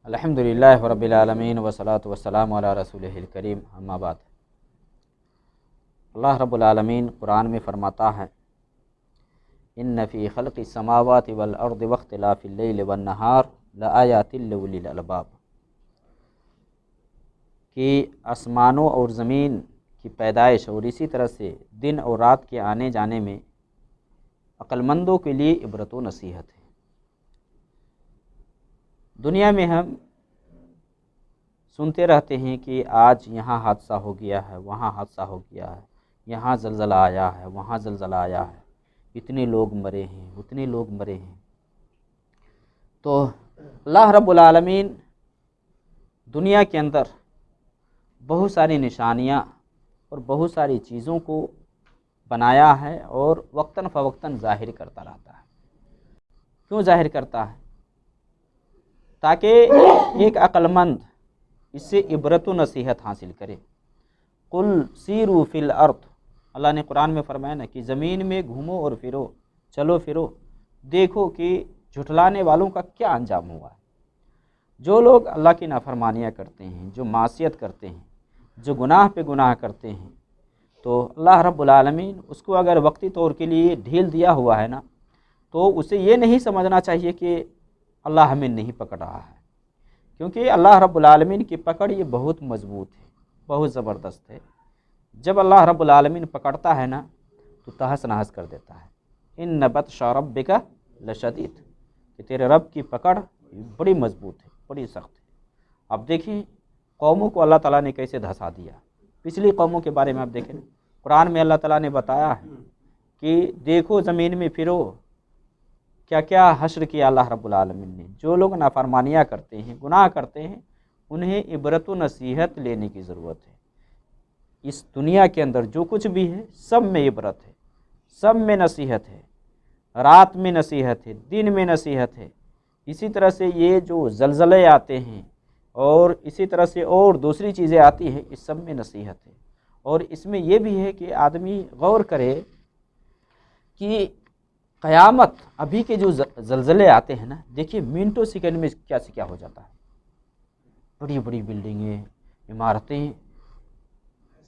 الحمدللہ رب العالمین والصلاة والسلام علی رسولہ الکریم، اما بعد۔ اللہ رب العالمین قرآن میں فرماتا ہے ان فی خلق السماوات والارض واختلاف اللیل والنہار لآیات لأولی الالباب، کہ آسمانوں اور زمین کی پیدائش اور اسی طرح سے دن اور رات کے آنے جانے میں عقل مندوں کے لیے عبرت و نصیحت ہے۔ دنیا میں ہم سنتے رہتے ہیں کہ آج یہاں حادثہ ہو گیا ہے، وہاں حادثہ ہو گیا ہے، یہاں زلزلہ آیا ہے، وہاں زلزلہ آیا ہے، اتنے لوگ مرے ہیں، اتنے لوگ مرے ہیں۔ تو اللہ رب العالمین دنیا کے اندر بہت ساری نشانیاں اور بہت ساری چیزوں کو بنایا ہے اور وقتاً فوقتاً ظاہر کرتا رہتا ہے۔ کیوں ظاہر کرتا ہے؟ تاکہ ایک عقل مند اس سے عبرت و نصیحت حاصل کرے۔ قل سیروا فی الارض، اللہ نے قرآن میں فرمایا نا کہ زمین میں گھومو اور پھرو، چلو پھرو، دیکھو کہ جھٹلانے والوں کا کیا انجام ہوا ہے۔ جو لوگ اللہ کی نافرمانیاں کرتے ہیں، جو معصیت کرتے ہیں، جو گناہ پہ گناہ کرتے ہیں، تو اللہ رب العالمین اس کو اگر وقتی طور کے لیے ڈھیل دیا ہوا ہے نا، تو اسے یہ نہیں سمجھنا چاہیے کہ اللہ ہمیں نہیں پکڑ رہا ہے، کیونکہ اللہ رب العالمین کی پکڑ یہ بہت مضبوط ہے، بہت زبردست ہے۔ جب اللہ رب العالمین پکڑتا ہے نا تو تہس نہس کر دیتا ہے۔ ان بطش ربک لشدید، کہ تیرے رب کی پکڑ بڑی مضبوط ہے، بڑی سخت ہے۔ اب دیکھیں قوموں کو اللہ تعالیٰ نے کیسے دھسا دیا۔ پچھلی قوموں کے بارے میں آپ دیکھیں، قرآن میں اللہ تعالیٰ نے بتایا ہے کہ دیکھو زمین میں پھرو، کیا کیا حشر کیا اللہ رب العالمین نے۔ جو لوگ نافرمانیاں کرتے ہیں، گناہ کرتے ہیں، انہیں عبرت و نصیحت لینے کی ضرورت ہے۔ اس دنیا کے اندر جو کچھ بھی ہے سب میں عبرت ہے، سب میں نصیحت ہے۔ رات میں نصیحت ہے، دن میں نصیحت ہے۔ اسی طرح سے یہ جو زلزلے آتے ہیں اور اسی طرح سے اور دوسری چیزیں آتی ہیں، اس سب میں نصیحت ہے۔ اور اس میں یہ بھی ہے کہ آدمی غور کرے کہ قیامت، ابھی کے جو زلزلے آتے ہیں نا، دیکھیے منٹوں سیکنڈ میں کیا سے کیا ہو جاتا ہے۔ بڑی بڑی بلڈنگیں، عمارتیں،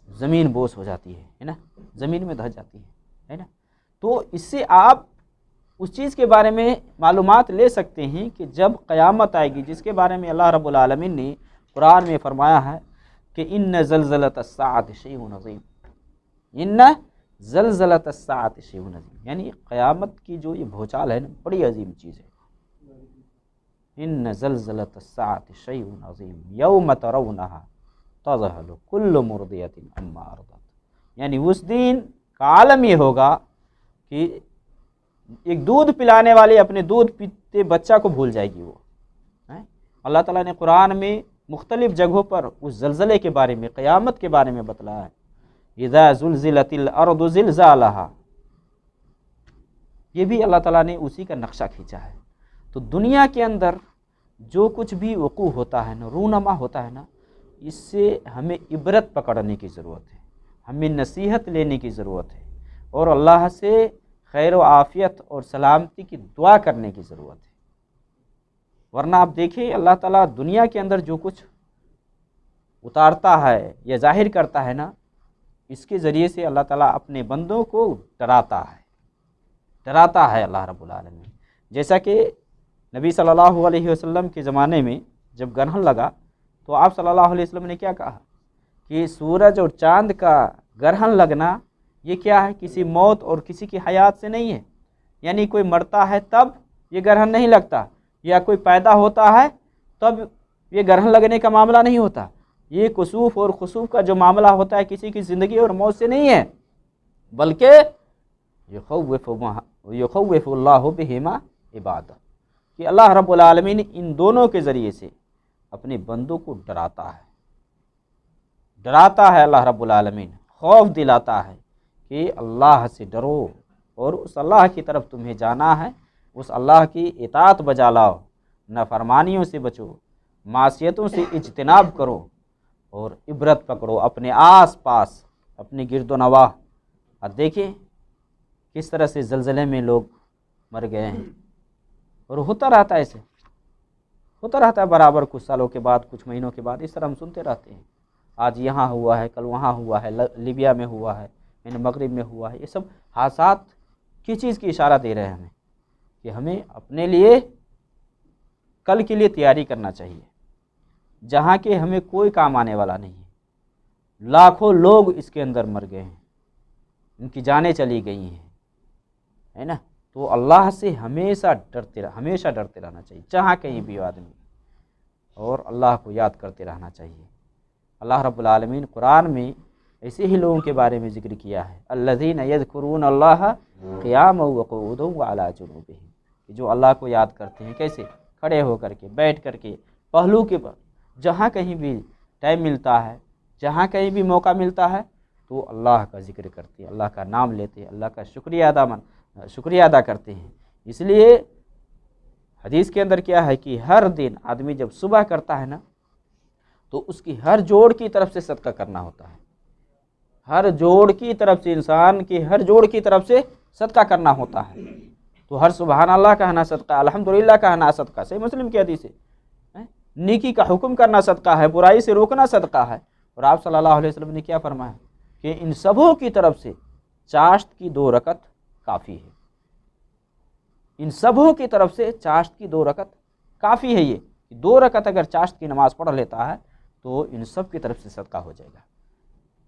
زمین بوس ہو جاتی ہے نا، زمین میں دھس جاتی ہے نا۔ تو اس سے آپ اس چیز کے بارے میں معلومات لے سکتے ہیں کہ جب قیامت آئے گی، جس کے بارے میں اللہ رب العالمین نے قرآن میں فرمایا ہے کہ ان زلزلۃ الساعۃ شیء عظیم، ان زلزلۃ الساعۃ شیء عظیم، یعنی قیامت کی جو یہ بھوچال ہے نا، بڑی عظیم چیز ہے۔ ان زلزلۃ الساعۃ شیء عظیم یوم ترونھا تذہل کل مرضیۃ عما ارضعت، یعنی اس دن کا عالم یہ ہوگا کہ ایک دودھ پلانے والی اپنے دودھ پیتے بچہ کو بھول جائے گی وہ۔ اللہ تعالیٰ نے قرآن میں مختلف جگہوں پر اس زلزلے کے بارے میں، قیامت کے بارے میں بتلایا ہے۔ اذا زلزلت الارض زلزالھا، یہ بھی اللہ تعالیٰ نے اسی کا نقشہ کھینچا ہے۔ تو دنیا کے اندر جو کچھ بھی وقوع ہوتا ہے نا، رونما ہوتا ہے نا، اس سے ہمیں عبرت پکڑنے کی ضرورت ہے، ہمیں نصیحت لینے کی ضرورت ہے، اور اللہ سے خیر و عافیت اور سلامتی کی دعا کرنے کی ضرورت ہے۔ ورنہ آپ دیکھیں اللہ تعالیٰ دنیا کے اندر جو کچھ اتارتا ہے یا ظاہر کرتا ہے نا، اس کے ذریعے سے اللہ تعالیٰ اپنے بندوں کو ڈراتا ہے اللہ رب العالمین۔ جیسا کہ نبی صلی اللہ علیہ وسلم کے زمانے میں جب گرہن لگا تو آپ صلی اللہ علیہ وسلم نے کیا کہا کہ سورج اور چاند کا گرہن لگنا یہ کیا ہے، کسی موت اور کسی کی حیات سے نہیں ہے، یعنی کوئی مرتا ہے تب یہ گرہن نہیں لگتا، یا کوئی پیدا ہوتا ہے تب یہ گرہن لگنے کا معاملہ نہیں ہوتا۔ یہ کسوف اور خسوف کا جو معاملہ ہوتا ہے کسی کی زندگی اور موت سے نہیں ہے، بلکہ یخوف اللہ بہما عبادہ، کہ اللہ رب العالمین ان دونوں کے ذریعے سے اپنے بندوں کو ڈراتا ہے اللہ رب العالمین، خوف دلاتا ہے کہ اللہ سے ڈرو اور اس اللہ کی طرف تمہیں جانا ہے، اس اللہ کی اطاعت بجا لاؤ، نافرمانیوں سے بچو، معصیتوں سے اجتناب کرو، اور عبرت پکڑو اپنے آس پاس، اپنے گرد و نواح۔ اور دیکھیں کس طرح سے زلزلے میں لوگ مر گئے ہیں، اور ہوتا رہتا ہے ایسے۔ ہوتا رہتا ہے برابر، کچھ سالوں کے بعد، کچھ مہینوں کے بعد، اس طرح ہم سنتے رہتے ہیں، آج یہاں ہوا ہے، کل وہاں ہوا ہے، لیبیا میں ہوا ہے، مغرب میں ہوا ہے۔ یہ سب حادثات کس چیز کی اشارہ دے رہے ہیں ہمیں؟ کہ ہمیں اپنے لیے کل کے لیے تیاری کرنا چاہیے، جہاں کہ ہمیں کوئی کام آنے والا نہیں ہے۔ لاکھوں لوگ اس کے اندر مر گئے ہیں، ان کی جانیں چلی گئی ہیں، ہے نا؟ تو اللہ سے ہمیشہ ڈرتے رہنا چاہیے، جہاں کہیں بھی آدمی، اور اللہ کو یاد کرتے رہنا چاہیے۔ اللہ رب العالمین قرآن میں ایسے ہی لوگوں کے بارے میں ذکر کیا ہے، الذین یذکرون اللہ قیاما وقعودا وعلی جنوبہم، کہ جو اللہ کو یاد کرتے ہیں، کیسے؟ کھڑے ہو کر کے، بیٹھ کر کے، پہلو کے پر، جہاں کہیں بھی ٹائم ملتا ہے، جہاں کہیں بھی موقع ملتا ہے، تو اللہ کا ذکر کرتے ہیں، اللہ کا نام لیتے ہیں، اللہ کا شکریہ ادا کرتے ہیں۔ اس لیے حدیث کے اندر کیا ہے کہ ہر دن آدمی جب صبح کرتا ہے نا، تو اس کی ہر جوڑ کی طرف سے صدقہ کرنا ہوتا ہے، ہر جوڑ کی طرف سے، انسان کی ہر جوڑ کی طرف سے صدقہ کرنا ہوتا ہے۔ تو ہر سبحان اللہ کہنا صدقہ، الحمدللہ کہنا صدقہ، صحیح مسلم کی حدیث ہے۔ نیکی کا حکم کرنا صدقہ ہے، برائی سے روکنا صدقہ ہے۔ اور آپ صلی اللہ علیہ وسلم نے کیا فرمایا کہ ان سبوں کی طرف سے چاشت کی 2 رکعت کافی ہے، ان سبوں کی طرف سے چاشت کی 2 رکعت کافی ہے۔ یہ 2 رکعت اگر چاشت کی نماز پڑھ لیتا ہے تو ان سب کی طرف سے صدقہ ہو جائے گا۔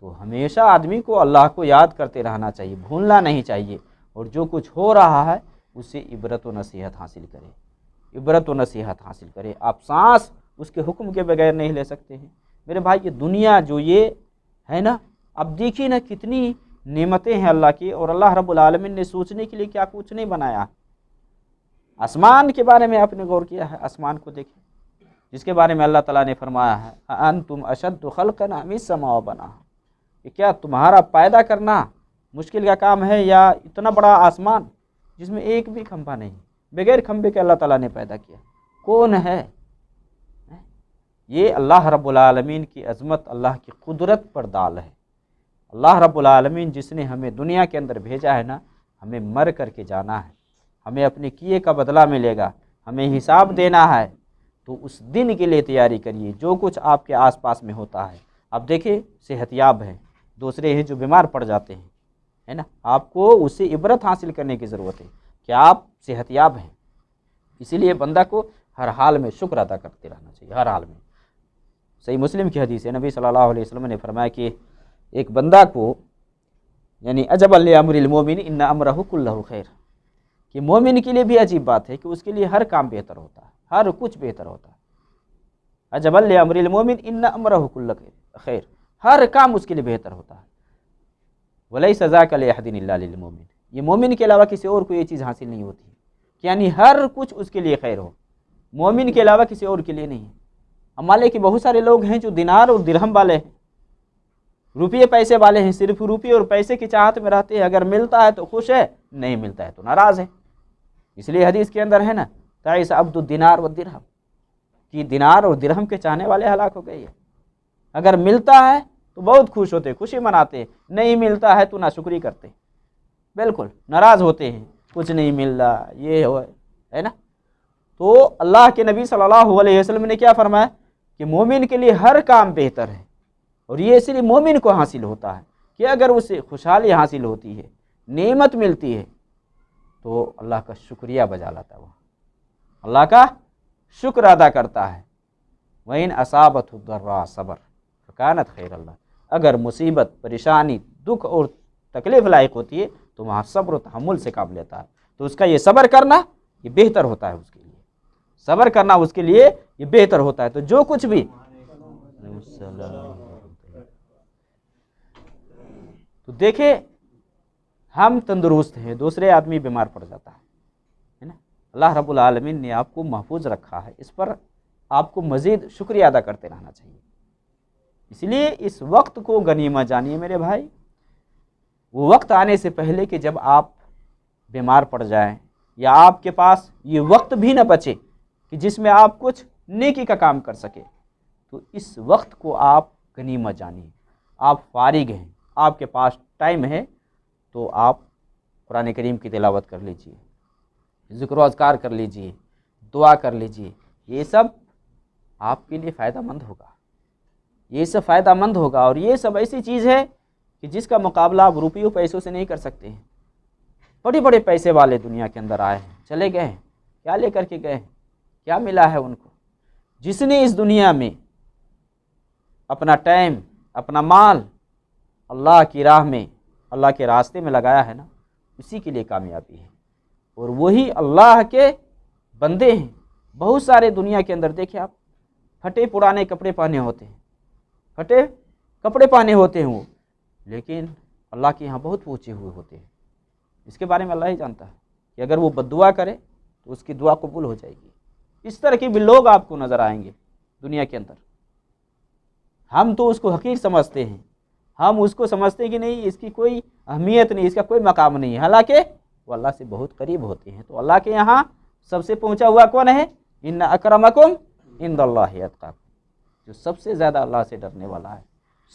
تو ہمیشہ آدمی کو اللہ کو یاد کرتے رہنا چاہیے، بھولنا نہیں چاہیے، اور جو کچھ ہو رہا ہے اس سے عبرت و نصیحت حاصل کرے، عبرت و نصیحت حاصل کرے۔ آپ سانس اس کے حکم کے بغیر نہیں لے سکتے ہیں میرے بھائی۔ یہ دنیا جو یہ ہے نا، اب دیکھیے نا کتنی نعمتیں ہیں اللہ کی، اور اللہ رب العالمین نے سوچنے کے لیے کیا کچھ نہیں بنایا۔ آسمان کے بارے میں آپ نے غور کیا ہے؟ آسمان کو دیکھیں، جس کے بارے میں اللہ تعالیٰ نے فرمایا ہے اَأَنْتُمْ أَشَدُّ خَلْقًا أَمِ السَّمَاءُ بَنَاهَا، کہ کیا تمہارا پیدا کرنا مشکل کا کام ہے، یا اتنا بڑا آسمان جس میں ایک بھی کھمبا نہیں، بغیر کھمبے کے اللہ تعالیٰ نے پیدا کیا؟ کون ہے؟ یہ اللہ رب العالمین کی عظمت، اللہ کی قدرت پر دال ہے۔ اللہ رب العالمین جس نے ہمیں دنیا کے اندر بھیجا ہے نا، ہمیں مر کر کے جانا ہے، ہمیں اپنے کیے کا بدلہ ملے گا، ہمیں حساب دینا ہے۔ تو اس دن کے لیے تیاری کریے۔ جو کچھ آپ کے آس پاس میں ہوتا ہے، آپ دیکھیں صحت یاب ہیں، دوسرے ہیں جو بیمار پڑ جاتے ہیں، ہے نا؟ آپ کو اس سے عبرت حاصل کرنے کی ضرورت ہے کہ آپ صحت یاب ہیں۔ اسی لیے بندہ کو ہر حال میں شکر ادا کرتے رہنا چاہیے، ہر حال میں۔ صحیح مسلم کی حدیث ہے، نبی صلی اللہ علیہ وسلم نے فرمایا کہ ایک بندہ کو، یعنی عجب لامر المومن ان امرہ کلہ خیر، کہ مومن کے لیے بھی عجیب بات ہے کہ اس کے لیے ہر کام بہتر ہوتا ہے، ہر کچھ بہتر ہوتا ہے۔ عجب لامر المومن ان امرہ کلہ خیر، ہر کام اس کے لیے بہتر ہوتا ہے۔ ولیس ذاک لأحد الا للمؤمن، یہ مومن کے علاوہ کسی اور کو یہ چیز حاصل نہیں ہوتی کہ یعنی ہر کچھ اس کے لیے خیر ہو، مومن کے علاوہ کسی اور کے لیے نہیں۔ ہم مالے کہ بہت سارے لوگ ہیں جو دینار اور درہم والے ہیں، روپیے پیسے والے ہیں، صرف روپیے اور پیسے کی چاہت میں رہتے ہیں، اگر ملتا ہے تو خوش ہے، نہیں ملتا ہے تو ناراض ہے۔ اس لیے حدیث کے اندر ہے نا، تعیس عبد الدینار والدرہم، کہ دینار اور درہم کے چاہنے والے ہلاک ہو گئے ہیں۔ اگر ملتا ہے تو بہت خوش ہوتے، خوشی مناتے، نہیں ملتا ہے تو ناشکری کرتے، بالکل ناراض ہوتے ہیں، کچھ نہیں مل رہا، یہ ہے نا۔ تو اللہ کے نبی صلی اللہ علیہ وسلم نے کیا فرمایا کہ مومن کے لیے ہر کام بہتر ہے، اور یہ صرف مومن کو حاصل ہوتا ہے کہ اگر اسے خوشحالی حاصل ہوتی ہے، نعمت ملتی ہے، تو اللہ کا شکریہ بجا لاتا ہے، وہ اللہ کا شکر ادا کرتا ہے۔ وَإِنْ أَصَابَتْهُ الضَّرَّاءُ صَبَرَ فَكَانَتْ خَيْرًا لَهُ، اگر مصیبت، پریشانی، دکھ اور تکلیف لائق ہوتی ہے تو وہاں صبر و تحمل سے کام لیتا ہے، تو اس کا یہ صبر کرنا یہ بہتر ہوتا ہے اس کے لیے، صبر کرنا اس کے لیے یہ بہتر ہوتا ہے۔ تو جو کچھ بھی تو دیکھیں ہم تندرست ہیں، دوسرے آدمی بیمار پڑ جاتا ہے نا، اللہ رب العالمین نے آپ کو محفوظ رکھا ہے، اس پر آپ کو مزید شکریہ ادا کرتے رہنا چاہیے۔ اس لیے اس وقت کو غنیمت جانیے میرے بھائی، وہ وقت آنے سے پہلے کہ جب آپ بیمار پڑ جائیں، یا آپ کے پاس یہ وقت بھی نہ بچے کہ جس میں آپ کچھ نیکی کا کام کر سکے، تو اس وقت کو آپ غنیمت جانیے۔ آپ فارغ ہیں، آپ کے پاس ٹائم ہے، تو آپ قرآن کریم کی تلاوت کر لیجئے، ذکر و اذکار کر لیجئے، دعا کر لیجئے۔ یہ سب آپ کے لیے فائدہ مند ہوگا، یہ سب فائدہ مند ہوگا، اور یہ سب ایسی چیز ہے کہ جس کا مقابلہ آپ روپیوں پیسوں سے نہیں کر سکتے ہیں۔ بڑے بڑے پیسے والے دنیا کے اندر آئے ہیں، چلے گئے ہیں، کیا لے کر کے گئے ہیں؟ کیا ملا ہے ان کو؟ جس نے اس دنیا میں اپنا ٹائم، اپنا مال اللہ کی راہ میں، اللہ کے راستے میں لگایا ہے نا، اسی کے لیے کامیابی ہے۔ اور وہی اللہ کے بندے ہیں۔ بہت سارے دنیا کے اندر دیکھیں آپ، پھٹے پرانے کپڑے پہنے ہوتے ہیں، پھٹے کپڑے پہنے ہوتے ہیں وہ، لیکن اللہ کے یہاں بہت اونچے ہوئے ہوتے ہیں۔ اس کے بارے میں اللہ ہی جانتا ہے کہ اگر وہ بد دعا کرے تو اس کی دعا قبول ہو جائے گی۔ اس طرح کے بھی لوگ آپ کو نظر آئیں گے دنیا کے اندر۔ ہم تو اس کو حقیر سمجھتے ہیں، ہم اس کو سمجھتے کہ نہیں، اس کی کوئی اہمیت نہیں، اس کا کوئی مقام نہیں ہے، حالانکہ وہ اللہ سے بہت قریب ہوتے ہیں۔ تو اللہ کے یہاں سب سے پہنچا ہوا کون ہے؟ ان اکرمکم عند اللہ اتقاکم، جو سب سے زیادہ اللہ سے ڈرنے والا ہے،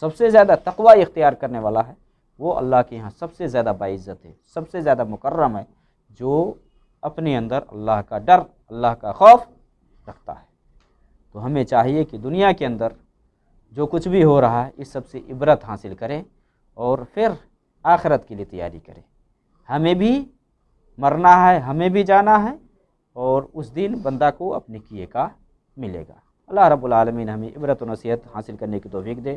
سب سے زیادہ تقوی اختیار کرنے والا ہے، وہ اللہ کے یہاں سب سے زیادہ باعزت ہے، سب سے زیادہ مکرم ہے، جو اپنے اندر اللہ کا ڈر، اللہ کا خوف رکھتا ہے۔ تو ہمیں چاہیے کہ دنیا کے اندر جو کچھ بھی ہو رہا ہے، اس سب سے عبرت حاصل کریں اور پھر آخرت کے لیے تیاری کریں۔ ہمیں بھی مرنا ہے، ہمیں بھی جانا ہے، اور اس دن بندہ کو اپنے کیے کا ملے گا۔ اللہ رب العالمین ہمیں عبرت و نصیحت حاصل کرنے کی توفیق دے۔